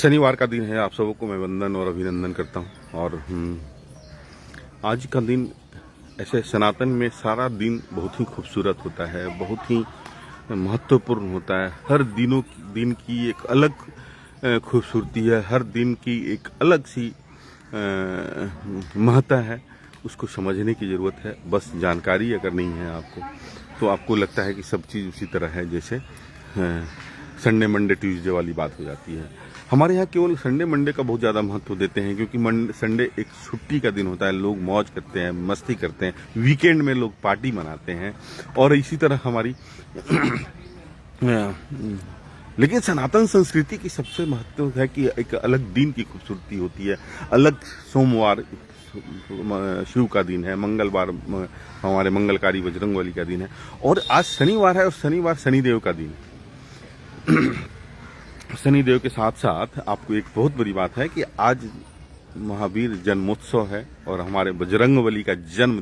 शनिवार का दिन है। आप सबको मैं वंदन और अभिनंदन करता हूं। और आज का दिन ऐसे सनातन में सारा दिन बहुत ही खूबसूरत होता है, बहुत ही महत्वपूर्ण होता है। हर दिन की एक अलग खूबसूरती है, हर दिन की एक अलग सी महत्ता है। उसको समझने की ज़रूरत है। बस जानकारी अगर नहीं है आपको तो आपको लगता है कि सब चीज़ उसी तरह है जैसे संडे मंडे ट्यूसडे वाली बात हो जाती है। हमारे यहाँ केवल संडे मंडे का बहुत ज़्यादा महत्व देते हैं, क्योंकि संडे एक छुट्टी का दिन होता है। लोग मौज करते हैं, मस्ती करते हैं, वीकेंड में लोग पार्टी मनाते हैं। और इसी तरह हमारी लेकिन सनातन संस्कृति की सबसे महत्व है कि एक अलग दिन की खूबसूरती होती है। अलग सोमवार शिव का दिन है, मंगलवार हमारे मंगलकारी बजरंगबली का दिन है, और आज शनिवार है और शनिवार शनिदेव का दिन है। शनिदेव के साथ साथ आपको एक बहुत बड़ी बात है कि आज महावीर जन्मोत्सव है और हमारे बजरंगबली का जन्म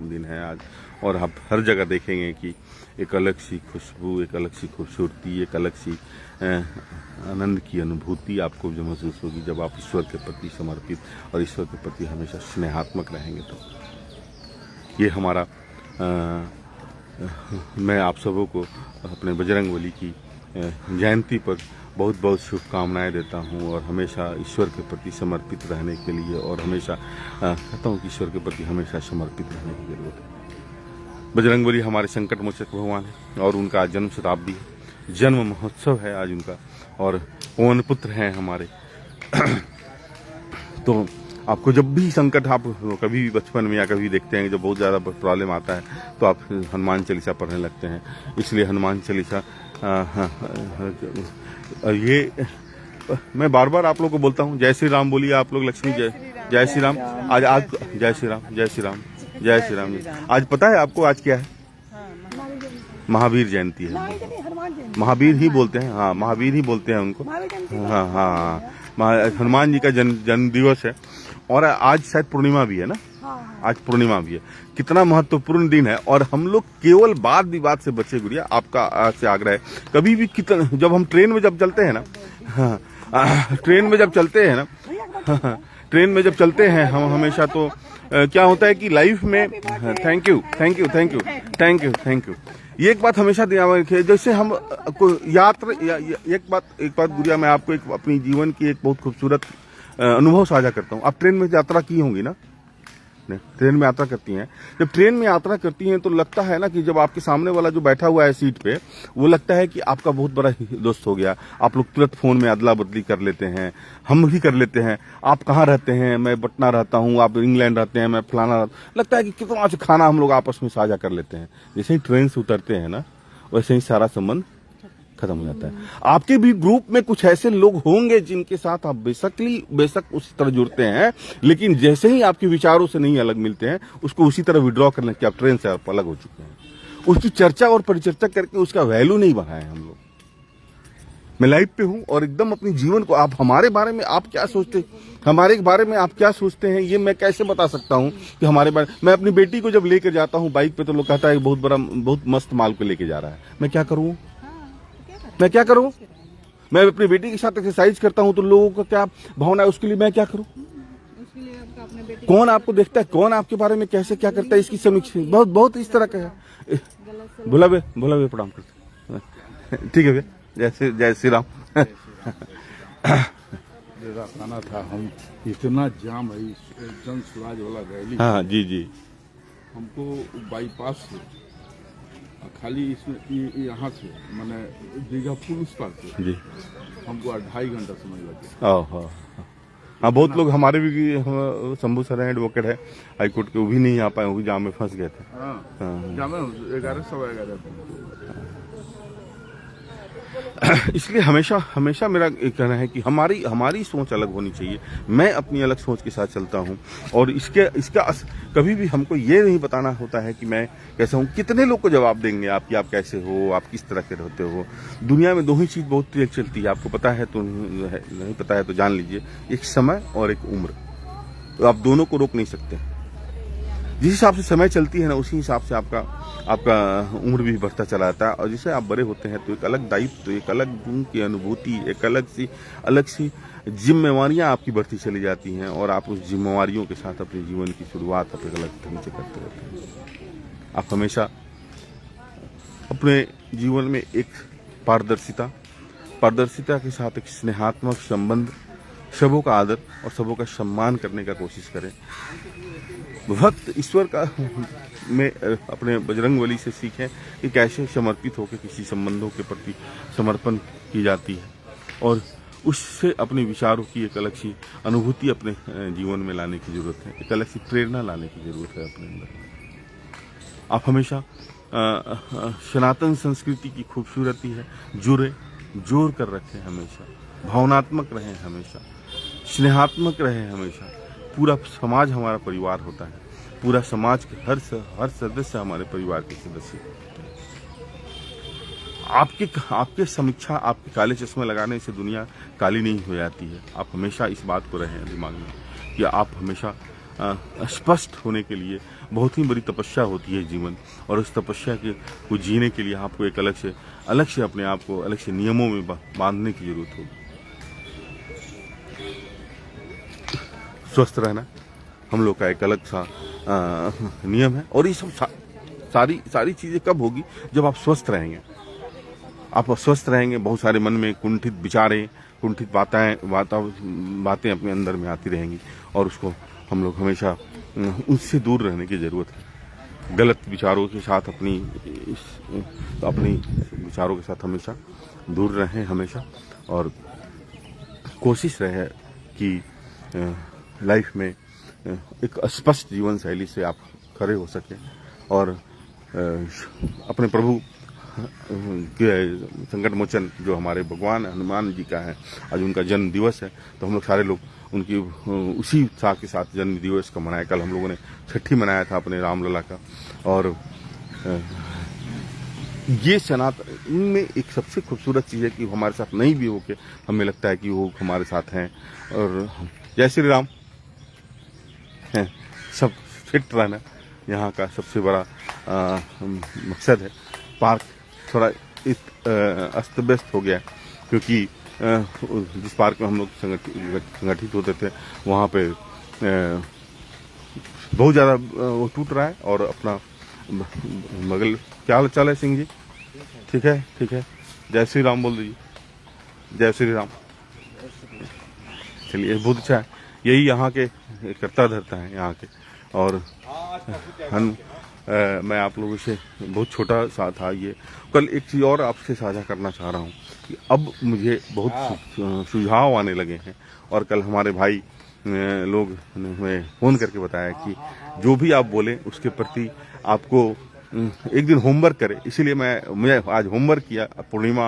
दिन है आज। और आप हर जगह देखेंगे कि एक अलग सी खुशबू, एक अलग सी खूबसूरती, एक अलग सी आनंद की अनुभूति आपको जो महसूस होगी जब आप ईश्वर के प्रति समर्पित और ईश्वर के प्रति हमेशा स्नेहात्मक रहेंगे। तो ये हमारा मैं आप सबों को अपने बजरंगबली की जयंती पर बहुत बहुत शुभकामनाएं देता हूं। और हमेशा ईश्वर के प्रति समर्पित रहने के लिए, और हमेशा कहता हूं कि ईश्वर के प्रति हमेशा समर्पित रहने की जरूरत है। बजरंगबली हमारे संकट मोचक भगवान है और उनका जन्म शताब्दी है, जन्म महोत्सव है आज उनका, और पवन पुत्र हैं हमारे। तो आपको जब भी संकट, आप कभी भी बचपन में या कभी देखते हैं जब बहुत ज़्यादा प्रॉब्लम आता है तो आप हनुमान चालीसा पढ़ने लगते हैं। इसलिए हनुमान चालीसा ये मैं बार बार आप लोग को बोलता हूँ, जय श्री राम बोलिए आप लोग। लक्ष्मी जय श्री राम। आज जय श्री राम, जय श्री राम, जय श्री राम। आज पता है आपको आज क्या है? महावीर जयंती है। महावीर ही बोलते हैं, हाँ महावीर ही बोलते हैं उनको। हाँ हाँ, हनुमान जी का जन्म दिवस है। और आज शायद पूर्णिमा भी है ना, आज पूर्णिमा भी है। कितना महत्वपूर्ण दिन है। और हम लोग केवल वाद विवाद से बचे गुड़िया, आपका से आग्रह है। कभी भी कितना, जब हम ट्रेन में जब चलते हैं ना, ट्रेन में जब चलते हैं ना, ट्रेन में जब चलते हैं हम हमेशा तो क्या होता है कि लाइफ में थैंक यू ये एक बात हमेशा ध्यान में रखिए। जैसे हम यात्रा एक बात गुड़िया, मैं आपको एक अपनी जीवन की एक बहुत खूबसूरत अनुभव साझा करता हूँ। आप ट्रेन में यात्रा की होंगी ना, ट्रेन में यात्रा करती हैं। जब ट्रेन में यात्रा करती हैं तो लगता है ना कि जब आपके सामने वाला जो बैठा हुआ है सीट पे, वो लगता है कि आपका बहुत बड़ा दोस्त हो गया। आप लोग तुरंत फोन में अदला बदली कर लेते हैं, हम भी कर लेते हैं। आप कहाँ रहते हैं? मैं पटना रहता हूँ, आप इंग्लैंड रहते हैं, मैं फलाना। लगता है कि कितना अच्छा खाना हम लोग आपस में साझा कर लेते हैं। जैसे ही ट्रेन से उतरते हैं ना, वैसे ही सारा संबंध खत्म हो जाता है। आपके भी ग्रुप में कुछ ऐसे लोग होंगे जिनके साथ आप बेशक उसी तरह जुड़ते हैं, लेकिन जैसे ही आपके विचारों से नहीं अलग मिलते हैं, उसको उसी तरह विड्रॉ करने की आप ट्रेन से आप अलग हो चुके हैं। उसकी चर्चा और परिचर्चा करके उसका वैल्यू नहीं बढ़ाए हम लोग। मैं लाइफ पे हूं और एकदम अपने जीवन को, आप हमारे बारे में आप क्या सोचते, हमारे बारे में आप क्या सोचते हैं, ये मैं कैसे बता सकता हूं कि हमारे बारे। मैं अपनी बेटी को जब लेकर जाता हूं बाइक पे तो लोग कहता है बहुत मस्त माल को लेके जा रहा है। मैं क्या करूं? मैं अपनी बेटी के साथ एक्सरसाइज करता हूं तो लोगों का क्या भावना है, उसके लिए मैं क्या करूं? कौन आपको देखता है, कौन आपके बारे में कैसे क्या करता है, इसकी समीक्षा बहुत इस तरह का है। भोला भे प्रणाम करते। ठीक है भैया, जय श्री राम। आना था, हम इतना जाम है जन स्वराज वाला रैली। हाँ जी, हमको बाईपास से खाली इसमें यहाँ से मैंने दीघापुर उस पार से जी हमको 2.5 घंटा समय लगा। हाँ, बहुत लोग हमारे भी शंभू सर हैं, एडवोकेट है हाईकोर्ट के, वो भी नहीं आ पाए, वो भी जाम में फंस गए थे। जाम में 11:15 इसलिए हमेशा मेरा कहना है कि हमारी सोच अलग होनी चाहिए। मैं अपनी अलग सोच के साथ चलता हूं, और इसका कभी भी हमको ये नहीं बताना होता है कि मैं कैसा हूं। कितने लोग को जवाब देंगे आप कैसे हो, आप किस तरह के रहते हो। दुनिया में दो ही चीज बहुत तेज चलती है, आपको पता है तो नहीं पता है तो जान लीजिए, एक समय और एक उम्र। तो आप दोनों को रोक नहीं सकते। जिस हिसाब से समय चलती है ना, उसी हिसाब से आपका उम्र भी बढ़ता चला जाता है। और जैसे आप बड़े होते हैं तो एक अलग दायित्व, एक अलग गुण की अनुभूति, एक अलग सी जिम्मेवारियां आपकी बढ़ती चली जाती हैं, और आप उस जिम्मेवारियों के साथ अपने जीवन की शुरुआत अपने अलग ढंग से करते रहते हैं। आप हमेशा अपने जीवन में एक पारदर्शिता के साथ एक स्नेहात्मक संबंध, सबों का आदर और सबों का सम्मान करने का कोशिश करें। भक्त ईश्वर का में अपने बजरंगबली से सीखें कि कैसे समर्पित होकर किसी संबंधों के प्रति समर्पण की जाती है, और उससे अपने विचारों की एक अलग सी अनुभूति अपने जीवन में लाने की जरूरत है, एक अलग सी प्रेरणा लाने की जरूरत है अपने अंदर। आप हमेशा सनातन संस्कृति की खूबसूरती है जोड़ कर रखें, हमेशा भावनात्मक रहें, हमेशा स्नेहात्मक रहें, हमेशा। पूरा समाज हमारा परिवार होता है, पूरा समाज के हर सदस्य हमारे परिवार के सदस्य होते हैं। आपके समीक्षा, आपके काले चश्मे लगाने से दुनिया काली नहीं हो जाती है। आप हमेशा इस बात को रहें दिमाग में कि आप हमेशा स्पष्ट होने के लिए बहुत ही बड़ी तपस्या होती है जीवन, और उस तपस्या को जीने के लिए आपको एक अलग से अपने आप को अलग से नियमों में बांधने की जरूरत होगी। स्वस्थ रहना हम लोग का एक अलग सा नियम है, और ये सब सारी चीजें कब होगी? जब आप स्वस्थ रहेंगे। आप स्वस्थ रहेंगे, बहुत सारे मन में कुंठित विचारें, कुंठित बातें अपने अंदर में आती रहेंगी, और उसको हम लोग हमेशा उससे दूर रहने की जरूरत है। गलत विचारों के साथ अपनी विचारों के साथ हमेशा दूर रहें हमेशा, और कोशिश रहे कि लाइफ में एक स्पष्ट जीवन शैली से आप खड़े हो सके, और अपने प्रभु के संकट मोचन जो हमारे भगवान हनुमान जी का है, आज उनका जन्म दिवस है, तो हम लोग सारे लोग उनकी उसी उत्साह के साथ जन्म दिवस का मनाया। कल हम लोगों ने छठी मनाया था अपने रामलला का, और ये सनातन में एक सबसे खूबसूरत चीज़ है कि हमारे साथ नहीं भी हो के हमें लगता है कि वो हमारे साथ हैं। और जय श्री राम है, सब फिट रहना यहाँ का सबसे बड़ा मकसद है। पार्क थोड़ा अस्त व्यस्त हो गया, क्योंकि जिस पार्क में हम लोग संगठित होते थे वहाँ पे बहुत ज़्यादा वो टूट रहा है। और अपना बगल, क्या हाल चाल है सिंह जी? ठीक है। जय श्री राम बोल दीजिए। जय श्री राम। चलिए, बहुत अच्छा है। यही यहाँ के करता धरता है यहाँ के। और मैं आप लोगों से बहुत छोटा सा था ये। कल एक चीज़ और आपसे साझा करना चाह रहा हूँ कि अब मुझे बहुत सुझाव आने लगे हैं, और कल हमारे भाई लोग ने हमें फ़ोन करके बताया कि जो भी आप बोले उसके प्रति आपको एक दिन होमवर्क करें। इसीलिए मैं आज होमवर्क किया, पूर्णिमा,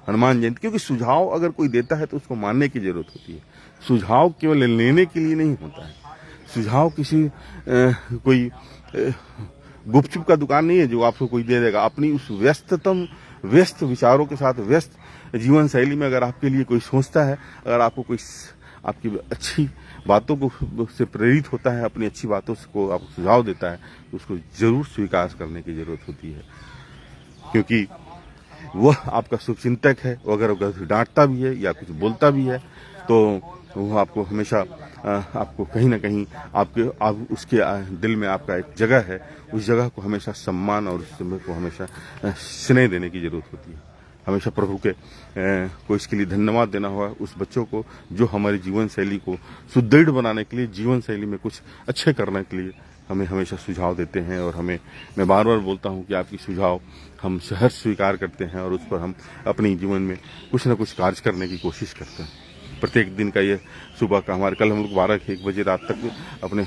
हनुमान जयंती, क्योंकि सुझाव अगर कोई देता है तो उसको मानने की जरूरत होती है। सुझाव केवल लेने के लिए नहीं होता है। सुझाव किसी कोई गुपचुप का दुकान नहीं है जो आपको कोई दे देगा। अपनी उस व्यस्त विचारों के साथ व्यस्त जीवन शैली में अगर आपके लिए कोई सोचता है, अगर आपको कोई आपकी अच्छी बातों को से प्रेरित होता है, अपनी अच्छी बातों को आपको सुझाव देता है, तो उसको जरूर स्वीकार करने की जरूरत होती है। क्योंकि वह आपका शुभचिंतक है। वो अगर डांटता भी है या कुछ बोलता भी है तो वो आपको हमेशा आपको कहीं ना कहीं आप उसके दिल में आपका एक जगह है, उस जगह को हमेशा सम्मान और उस जगह को हमेशा स्नेह देने की जरूरत होती है। हमेशा प्रभु के को इसके लिए धन्यवाद देना हुआ उस बच्चों को जो हमारी जीवन शैली को सुदृढ़ बनाने के लिए, जीवन शैली में कुछ अच्छे करने के लिए हमें हमेशा सुझाव देते हैं। और मैं बार बार बोलता हूं कि आपकी सुझाव हम सहर्ष स्वीकार करते हैं और उस पर हम अपनी जीवन में कुछ न कुछ कार्य करने की कोशिश करते हैं। प्रत्येक दिन का ये सुबह का हमारे, कल हम लोग 12-1 बजे रात तक अपने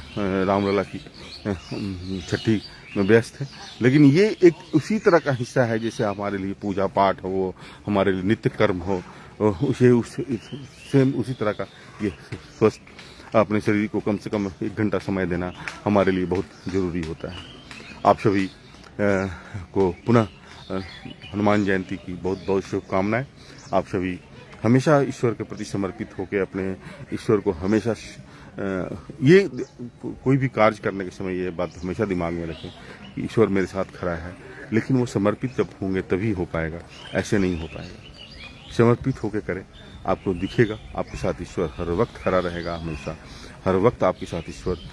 रामलला की छठी में व्यस्त है, लेकिन ये एक उसी तरह का हिस्सा है जैसे हमारे लिए पूजा पाठ हो, हमारे लिए नित्य कर्म हो, सेम उसी तरह का ये स्वस्थ अपने शरीर को कम से कम 1 घंटा समय देना हमारे लिए बहुत जरूरी होता है। आप सभी को पुनः हनुमान जयंती की बहुत बहुत शुभकामनाएं। आप सभी हमेशा ईश्वर के प्रति समर्पित होकर अपने ईश्वर को हमेशा ये कोई भी कार्य करने के समय ये बात हमेशा दिमाग में रखें कि ईश्वर मेरे साथ खड़ा है, लेकिन वो समर्पित जब होंगे तभी हो पाएगा, ऐसे नहीं हो पाएगा। समर्पित होकर करें, आपको दिखेगा आपके साथ ईश्वर हर वक्त खड़ा रहेगा, हमेशा हर वक्त आपके साथ ईश्वर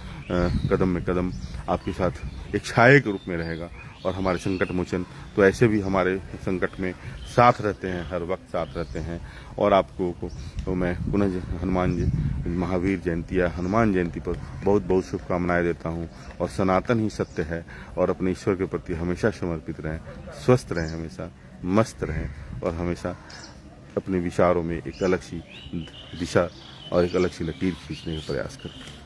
कदम में कदम आपके साथ एक छाया के रूप में रहेगा। और हमारे संकट मोचन तो ऐसे भी हमारे संकट में साथ रहते हैं, हर वक्त साथ रहते हैं। और आपको तो मैं पुनः हनुमान जी महावीर जयंती या हनुमान जयंती पर बहुत बहुत शुभकामनाएं देता हूं। और सनातन ही सत्य है, और अपने ईश्वर के प्रति हमेशा समर्पित रहें, स्वस्थ रहें, हमेशा मस्त रहें, और हमेशा अपने विचारों में एक अलग सी दिशा और एक अलग सी लकीर खींचने का प्रयास करें।